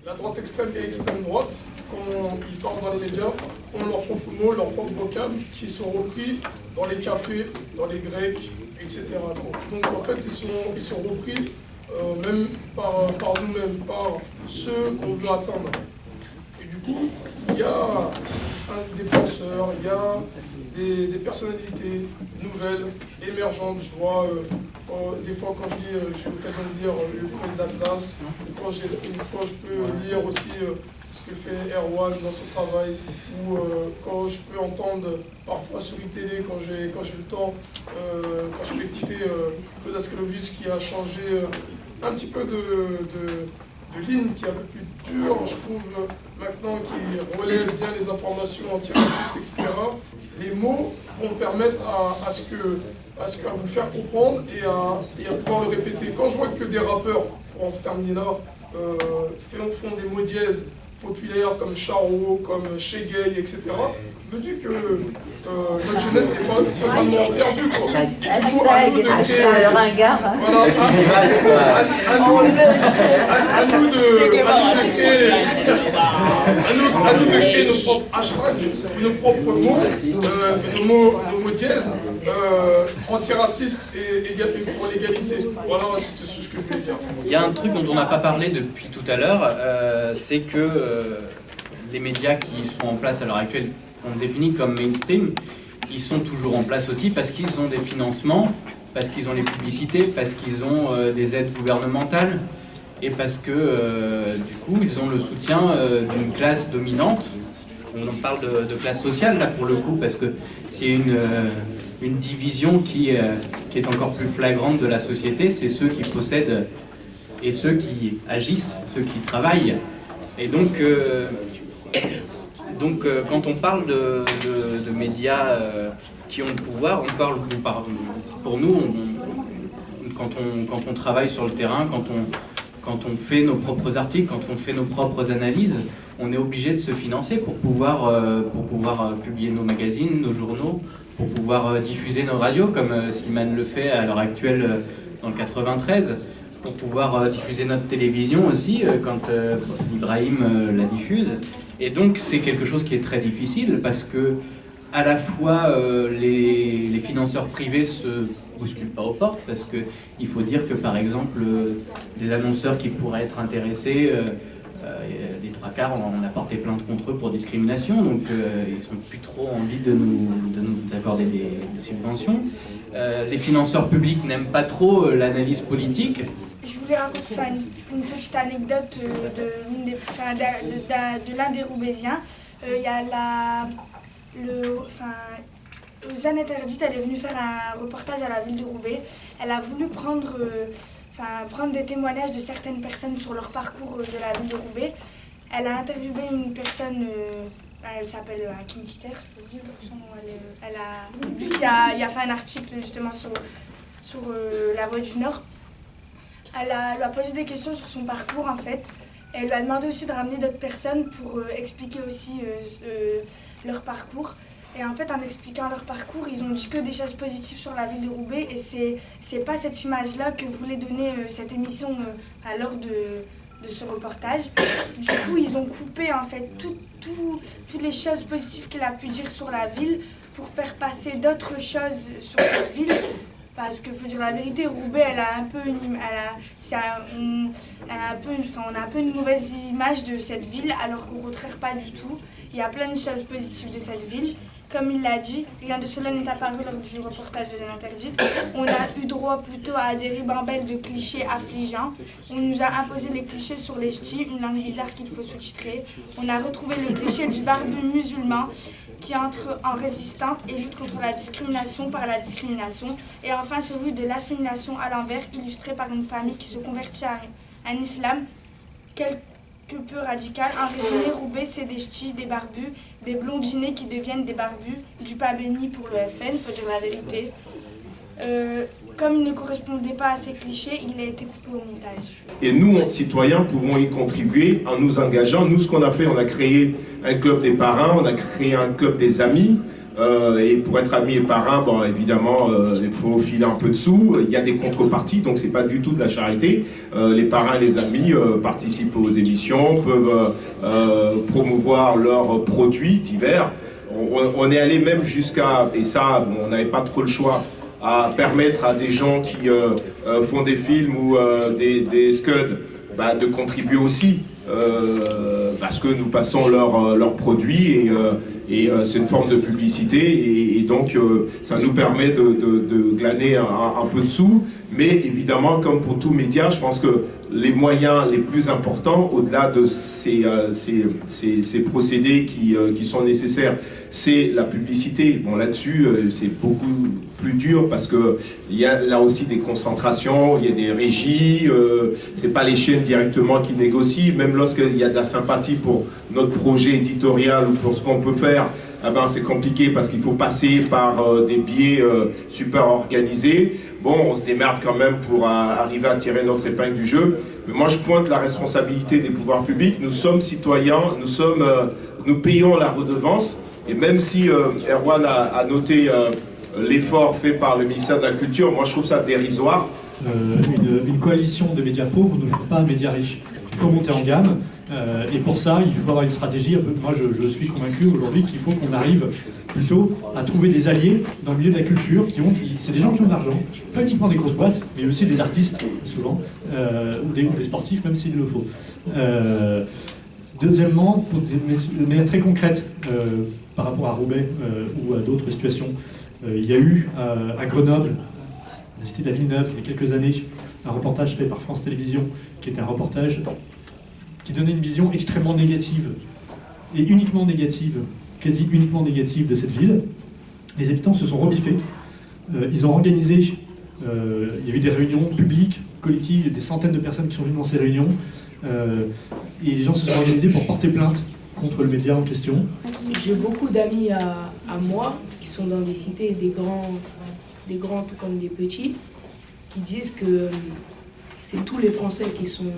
La droite extrême et l'extrême droite, quand ils parlent dans les médias, ont leurs propres mots, leurs propres vocables qui sont repris dans les cafés, dans les grecs, etc. Donc en fait, ils sont repris même par nous-mêmes, par ceux qu'on veut atteindre. Et du coup, il y a des penseurs, il y a des personnalités nouvelles, émergentes. Je vois des fois quand j'ai l'occasion de lire le Code d'Atlas, quand je peux lire aussi ce que fait Erwan dans son travail, ou quand je peux entendre parfois sur télé, quand j'ai le temps, quand je peux écouter Claude Askalovic qui a changé un petit peu de ligne, qui est un peu plus dure, je trouve, maintenant, qui relève bien les informations antiracistes, etc. Les mots vont permettre à vous faire comprendre et à pouvoir le répéter. Quand je vois que des rappeurs, pour en terminer là, font des mots dièses populaires comme Charo, comme Shegay, etc. Je me dis que notre jeunesse n'est pas totalement perdue. Et du coup, à nous de créer... Voilà, à nous de créer nos propres hashtags, nos propres mots, nos mots dièses, antiracistes et pour l'égalité. Voilà, c'est ce que je voulais dire. Il y a un truc dont on n'a pas parlé depuis tout à l'heure, c'est que les médias qui sont en place à l'heure actuelle, qu'on définit comme mainstream, ils sont toujours en place aussi parce qu'ils ont des financements, parce qu'ils ont les publicités, parce qu'ils ont des aides gouvernementales et parce que du coup ils ont le soutien d'une classe dominante. On en parle de classe sociale là pour le coup, parce que c'est une division qui est encore plus flagrante de la société, c'est ceux qui possèdent et ceux qui agissent, ceux qui travaillent. Et donc quand on parle de médias qui ont le pouvoir, on parle pour nous, quand on travaille sur le terrain, quand on fait nos propres articles, quand on fait nos propres analyses, on est obligé de se financer pour pouvoir publier nos magazines, nos journaux, pour pouvoir diffuser nos radios, comme Slimane le fait à l'heure actuelle dans le 93, pour pouvoir diffuser notre télévision aussi, quand Ibrahim la diffuse. Et donc c'est quelque chose qui est très difficile, parce que à la fois les financeurs privés se bousculent pas aux portes, parce qu'il faut dire que par exemple des annonceurs qui pourraient être intéressés, les trois quarts, on a porté plainte contre eux pour discrimination, donc ils n'ont plus trop envie de nous accorder des subventions. Les financeurs publics n'aiment pas trop l'analyse politique. Je voulais raconter une petite anecdote de l'un des Roubaisiens. Il y a Ozan Interdite, elle est venue faire un reportage à la ville de Roubaix. Elle a voulu prendre des témoignages de certaines personnes sur leur parcours de la ville de Roubaix. Elle a interviewé une personne, elle s'appelle Hakim Kiter, je peux dire son nom. Vu qu'il a fait un article justement sur la Voix du Nord, elle lui a posé des questions sur son parcours en fait. Elle lui a demandé aussi de ramener d'autres personnes pour expliquer aussi leur parcours. Et en fait, en expliquant leur parcours, ils ont dit que des choses positives sur la ville de Roubaix. Et c'est pas cette image-là que voulait donner cette émission à l'heure de ce reportage. Du coup, ils ont coupé en fait toutes les choses positives qu'elle a pu dire sur la ville pour faire passer d'autres choses sur cette ville. Parce qu'il faut dire la vérité, Roubaix, elle a un peu on a un peu une mauvaise image de cette ville, alors qu'au contraire, pas du tout. Il y a plein de choses positives de cette ville. Comme il l'a dit, rien de cela n'est apparu lors du reportage de l'Interdite. On a eu droit plutôt à des ribambelles de clichés affligeants. On nous a imposé les clichés sur les ch'tis, une langue bizarre qu'il faut sous-titrer. On a retrouvé le cliché du barbu musulman qui entre en résistante et lutte contre la discrimination par la discrimination. Et enfin celui de l'assimilation à l'envers, illustré par une famille qui se convertit à un islam quelque peu radical. En résumé, Roubaix, c'est des ch'tis, des barbus, des blondinés qui deviennent des barbus, du pas béni pour le FN, faut dire la vérité. Comme il ne correspondait pas à ces clichés, il a été coupé au montage. Et nous, citoyens, pouvons y contribuer en nous engageant. Nous, ce qu'on a fait, on a créé un club des parrains, on a créé un club des amis, Et pour être ami et parrain, bon, évidemment, il faut filer un peu de sous. Il y a des contreparties, donc c'est pas du tout de la charité. Les parrains et les amis participent aux émissions, peuvent promouvoir leurs produits divers. On est allé même jusqu'à, et ça, bon, on n'avait pas trop le choix, à permettre à des gens qui font des films ou des scuds de contribuer aussi. Parce que nous passons leurs produits et c'est une forme de publicité et donc ça nous permet de glaner un peu de sous, mais évidemment comme pour tout média, je pense que les moyens les plus importants au-delà de ces procédés qui sont nécessaires, c'est la publicité. Bon, là-dessus c'est beaucoup plus dur parce que il y a là aussi des concentrations, il y a des régies, c'est pas les chaînes directement qui négocient, même lorsqu'il y a de la sympathie pour notre projet éditorial ou pour ce qu'on peut faire, eh ben, c'est compliqué parce qu'il faut passer par des biais super organisés. Bon, on se démerde quand même pour arriver à tirer notre épingle du jeu. Mais moi, je pointe la responsabilité des pouvoirs publics. Nous sommes citoyens, nous payons la redevance. Et même si Erwan a noté l'effort fait par le ministère de la Culture, moi je trouve ça dérisoire. Une coalition de médias pauvres ne fait pas un média riche. Il faut monter en gamme. Et pour ça, il faut avoir une stratégie. Moi, je suis convaincu aujourd'hui qu'il faut qu'on arrive plutôt à trouver des alliés dans le milieu de la culture. C'est des gens qui ont de l'argent, pas uniquement des grosses boîtes, mais aussi des artistes, souvent, ou des sportifs, même s'il le faut. Deuxièmement, de manière très concrète, par rapport à Roubaix ou à d'autres situations, il y a eu à Grenoble, la cité de la Villeneuve, il y a quelques années, un reportage fait par France Télévisions, qui était un reportage qui donnait une vision extrêmement négative, et uniquement négative, quasi uniquement négative de cette ville. Les habitants se sont rebiffés, ils ont organisé, il y a eu des réunions publiques, collectives, des centaines de personnes qui sont venues dans ces réunions, et les gens se sont organisés pour porter plainte contre le média en question. J'ai beaucoup d'amis à moi qui sont dans des cités, des grands tout comme des petits, qui disent que c'est tous les Français qui sont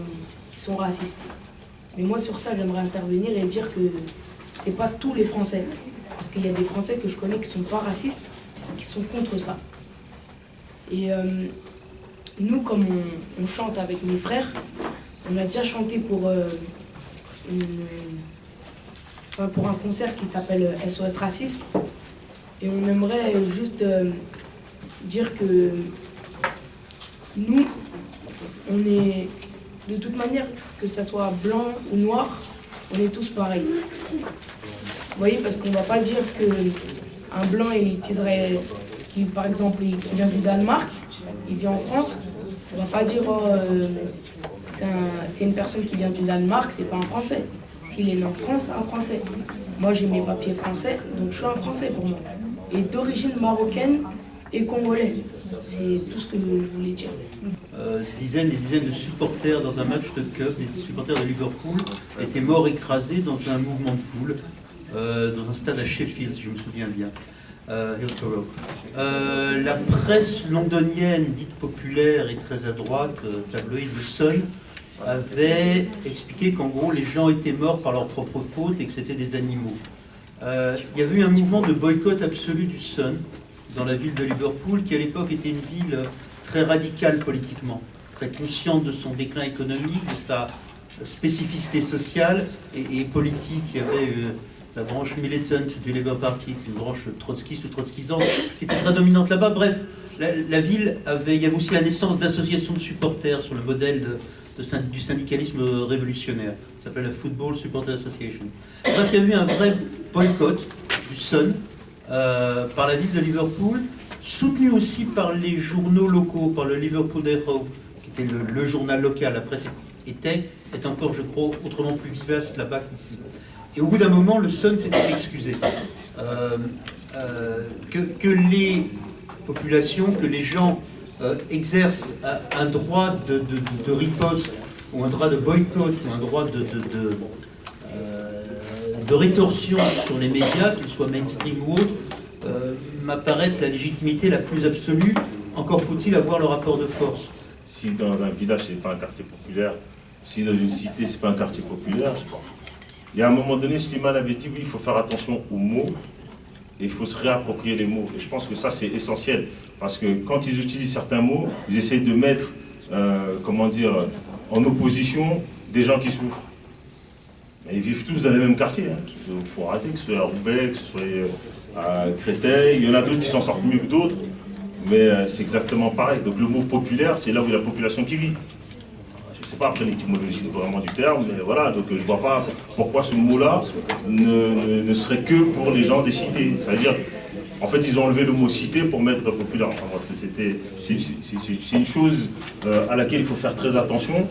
racistes. Mais moi sur ça j'aimerais intervenir et dire que c'est pas tous les Français. Parce qu'il y a des Français que je connais qui sont pas racistes, qui sont contre ça. Et nous, comme on chante avec mes frères, on a déjà chanté pour un concert qui s'appelle SOS Racisme. Et on aimerait juste dire que nous, on est, de toute manière, que ça soit blanc ou noir, on est tous pareils. Vous voyez, parce qu'on ne va pas dire qu'un blanc, par exemple, qui vient du Danemark, il vient en France, on ne va pas dire c'est une personne qui vient du Danemark, c'est pas un Français. S'il est né en France, c'est un Français. Moi, j'ai mes papiers français, donc je suis un Français pour moi. Et d'origine marocaine et congolais. C'est tout ce que je voulais dire. Dizaines et dizaines de supporters dans un match de cup, des supporters de Liverpool, étaient morts écrasés dans un mouvement de foule, dans un stade à Sheffield, si je me souviens bien, Hillsborough. La presse londonienne, dite populaire et très à droite, tabloïd The Sun, avait expliqué qu'en gros les gens étaient morts par leur propre faute et que c'était des animaux. Il y avait eu un mouvement de boycott absolu du Sun dans la ville de Liverpool, qui à l'époque était une ville très radicale politiquement, très consciente de son déclin économique, de sa spécificité sociale et politique. Il y avait la branche militant du Labour Party, une branche trotskiste ou trotskisante, qui était très dominante là-bas. Bref, la ville avait... Il y avait aussi la naissance d'associations de supporters sur le modèle du syndicalisme révolutionnaire. Ça s'appelle la Football Supporter Association. Bref, il y a eu un vrai boycott du Sun par la ville de Liverpool, soutenu aussi par les journaux locaux, par le Liverpool Echo, qui était le journal local. La presse est encore, je crois, autrement plus vivace là-bas qu'ici. Et au bout d'un moment, le Sun s'était excusé. Que les populations, que les gens exercent un droit de riposte, ou un droit de boycott, ou un droit de rétorsion sur les médias, qu'ils soient mainstream ou autres, m'apparaît la légitimité la plus absolue. Encore faut-il avoir le rapport de force. Si dans un village, c'est pas un quartier populaire, si dans une cité, c'est pas un quartier populaire, il y a un moment donné, Slimane avait dit, oui, il faut faire attention aux mots, Et il faut se réapproprier les mots. Et je pense que ça, c'est essentiel. Parce que quand ils utilisent certains mots, ils essayent de mettre, comment dire, en opposition des gens qui souffrent. Et ils vivent tous dans les mêmes quartiers. Il faut arrêter, que ce soit à Roubaix, que ce soit à Créteil. Il y en a d'autres qui s'en sortent mieux que d'autres. Mais c'est exactement pareil. Donc le mot populaire, c'est là où il y a la population qui vit. Je ne sais pas après l'étymologie vraiment du terme, mais voilà. Donc je ne vois pas pourquoi ce mot-là ne serait que pour les gens des cités. C'est-à-dire, en fait, ils ont enlevé le mot cité pour mettre populaire. Enfin, c'est une chose à laquelle il faut faire très attention.